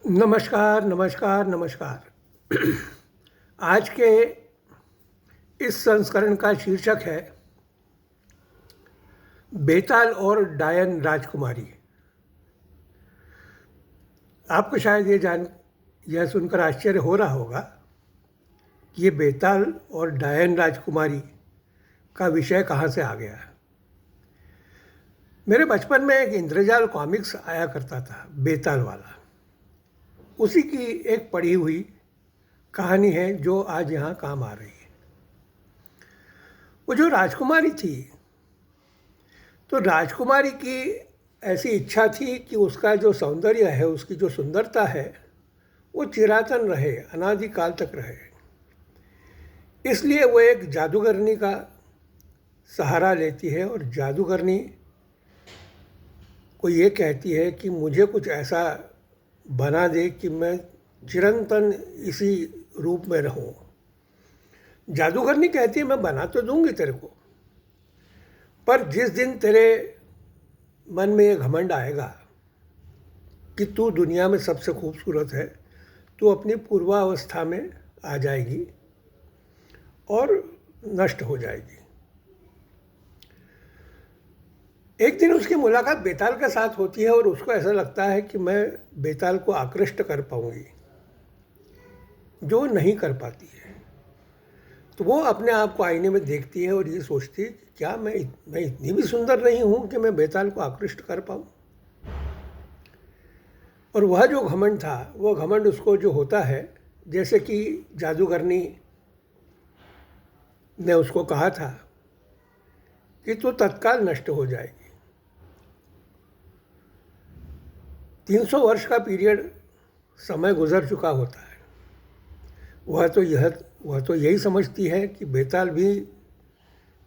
नमस्कार, नमस्कार, नमस्कार। आज के इस संस्करण का शीर्षक है बेताल और डायन राजकुमारी। आपको शायद यह सुनकर आश्चर्य हो रहा होगा कि ये बेताल और डायन राजकुमारी का विषय कहाँ से आ गया। मेरे बचपन में एक इंद्रजाल कॉमिक्स आया करता था, बेताल वाला। उसी की एक पढ़ी हुई कहानी है जो आज यहाँ काम आ रही है। वो जो राजकुमारी थी, तो राजकुमारी की ऐसी इच्छा थी कि उसका जो सौंदर्य है, उसकी जो सुंदरता है, वो चिरातन रहे, अनादिकाल तक रहे। इसलिए वो एक जादूगरनी का सहारा लेती है और जादूगरनी को ये कहती है कि मुझे कुछ ऐसा बना दे कि मैं चिरंतन इसी रूप में रहूं। जादूगरनी कहती है मैं बना तो दूंगी तेरे को, पर जिस दिन तेरे मन में ये घमंड आएगा कि तू दुनिया में सबसे खूबसूरत है, तू अपनी पूर्वावस्था में आ जाएगी और नष्ट हो जाएगी। एक दिन उसकी मुलाकात बेताल के साथ होती है और उसको ऐसा लगता है कि मैं बेताल को आकृष्ट कर पाऊंगी, जो नहीं कर पाती है। तो वो अपने आप को आईने में देखती है और ये सोचती है कि क्या मैं इतनी भी सुंदर नहीं हूं कि मैं बेताल को आकृष्ट कर पाऊं। और वह जो घमंड था, वो घमंड उसको जो होता है, जैसे कि जादूगरनी ने उसको कहा था कि तू तत्काल नष्ट हो जाएगी। 300 वर्ष का पीरियड समय गुजर चुका होता है। वह तो यही समझती है कि बेताल भी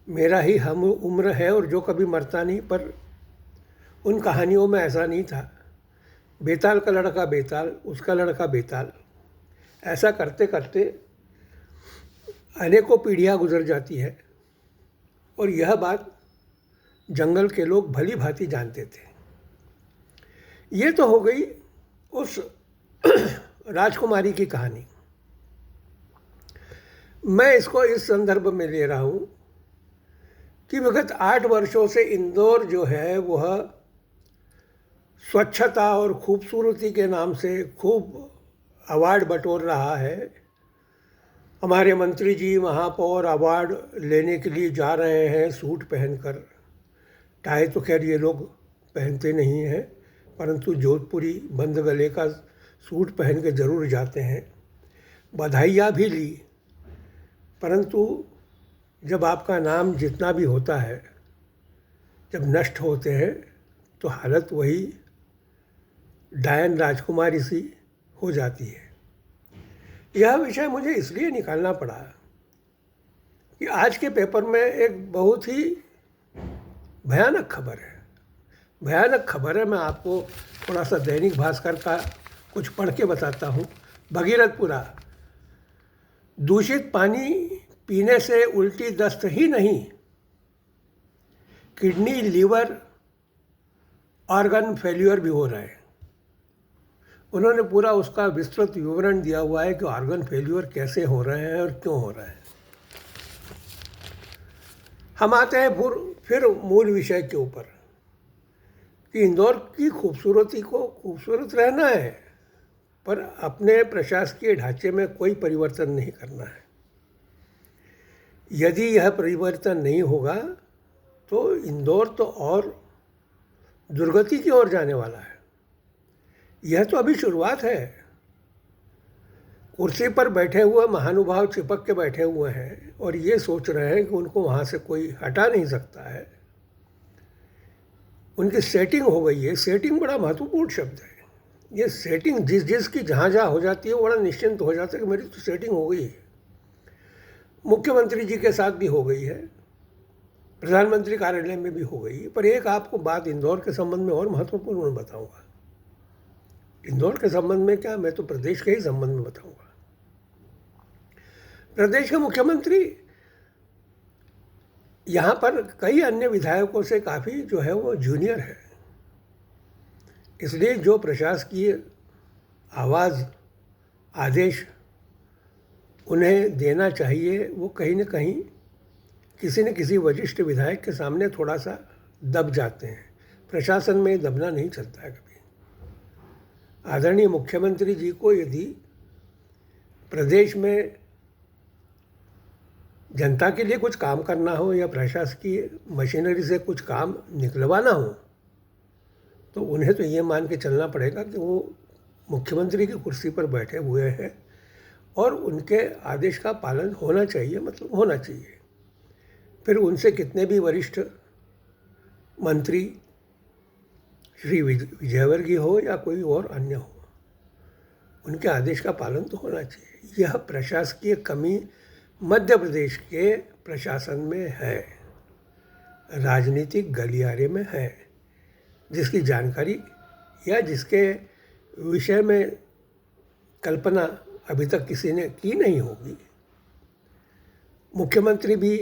मेरा ही हम उम्र है और जो कभी मरता नहीं, पर उन कहानियों में ऐसा नहीं था। बेताल का लड़का बेताल, उसका लड़का बेताल, ऐसा करते करते अनेकों पीढ़ियाँ गुजर जाती है। और यह बात जंगल के लोग भली भांति जानते थे। ये तो हो गई उस राजकुमारी की कहानी। मैं इसको इस संदर्भ में ले रहा हूँ कि विगत 8 वर्षों से इंदौर जो है वह स्वच्छता और खूबसूरती के नाम से खूब अवार्ड बटोर रहा है। हमारे मंत्री जी महापौर अवार्ड लेने के लिए जा रहे हैं सूट पहनकर। टाई तो खैर ये लोग पहनते नहीं हैं, परंतु जोधपुरी बंद गले का सूट पहन के ज़रूर जाते हैं। बधाइयाँ भी ली, परंतु जब आपका नाम जितना भी होता है, जब नष्ट होते हैं तो हालत वही डायन राजकुमारी सी हो जाती है। यह विषय मुझे इसलिए निकालना पड़ा कि आज के पेपर में एक बहुत ही भयानक खबर है। मैं आपको थोड़ा सा दैनिक भास्कर का कुछ पढ़ के बताता हूँ। भगीरथपुरा, दूषित पानी पीने से उल्टी दस्त ही नहीं, किडनी लीवर ऑर्गन फेल्यूर भी हो रहा है। उन्होंने पूरा उसका विस्तृत विवरण दिया हुआ है कि ऑर्गन फेल्यूर कैसे हो रहे हैं और क्यों हो रहे हैं। हम आते हैं फिर मूल विषय के ऊपर कि इंदौर की खूबसूरती को खूबसूरत रहना है, पर अपने प्रशासकीय ढांचे में कोई परिवर्तन नहीं करना है। यदि यह परिवर्तन नहीं होगा तो इंदौर तो और दुर्गति की ओर जाने वाला है। यह तो अभी शुरुआत है। कुर्सी पर बैठे हुए महानुभाव चिपक के बैठे हुए हैं और ये सोच रहे हैं कि उनको वहाँ से कोई हटा नहीं सकता है। उनकी सेटिंग हो गई है। सेटिंग बड़ा महत्वपूर्ण शब्द है। ये सेटिंग जिसकी जहाँ जहाँ हो जाती है वो बड़ा निश्चिंत हो जाता है कि मेरी तो सेटिंग हो गई है। मुख्यमंत्री जी के साथ भी हो गई है, प्रधानमंत्री कार्यालय में भी हो गई है। पर एक आपको बात इंदौर के संबंध में और महत्वपूर्ण बताऊंगा। इंदौर के संबंध में क्या, मैं तो प्रदेश के ही संबंध में बताऊंगा। प्रदेश के मुख्यमंत्री यहाँ पर कई अन्य विधायकों से काफ़ी जो है वो जूनियर है। इसलिए जो प्रशासकीय आवाज़, आदेश उन्हें देना चाहिए, वो कहीं न कहीं किसी न किसी वरिष्ठ विधायक के सामने थोड़ा सा दब जाते हैं। प्रशासन में दबना नहीं चलता है कभी। आदरणीय मुख्यमंत्री जी को यदि प्रदेश में जनता के लिए कुछ काम करना हो या प्रशासकीय मशीनरी से कुछ काम निकलवाना हो, तो उन्हें तो ये मान के चलना पड़ेगा कि वो मुख्यमंत्री की कुर्सी पर बैठे हुए हैं और उनके आदेश का पालन होना चाहिए, मतलब होना चाहिए। फिर उनसे कितने भी वरिष्ठ मंत्री श्री विजयवर्गीय हो या कोई और अन्य हो, उनके आदेश का पालन तो होना चाहिए। यह प्रशासकीय कमी मध्य प्रदेश के प्रशासन में है, राजनीतिक गलियारे में है, जिसकी जानकारी या जिसके विषय में कल्पना अभी तक किसी ने की नहीं होगी। मुख्यमंत्री भी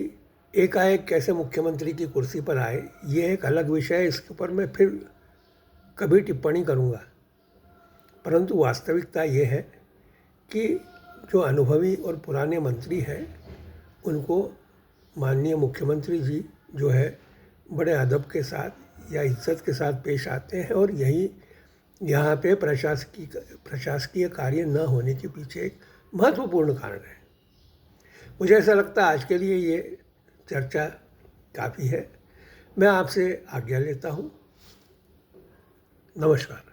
एकाएक कैसे मुख्यमंत्री की कुर्सी पर आए, ये एक अलग विषय है, इसके ऊपर मैं फिर कभी टिप्पणी करूँगा। परंतु वास्तविकता ये है कि जो अनुभवी और पुराने मंत्री हैं, उनको माननीय मुख्यमंत्री जी जो है बड़े अदब के साथ या इज्जत के साथ पेश आते हैं, और यही यहाँ पे प्रशासकीय कार्य न होने के पीछे एक महत्वपूर्ण कारण है। मुझे ऐसा लगता है आज के लिए ये चर्चा काफ़ी है। मैं आपसे आज्ञा लेता हूँ। नमस्कार।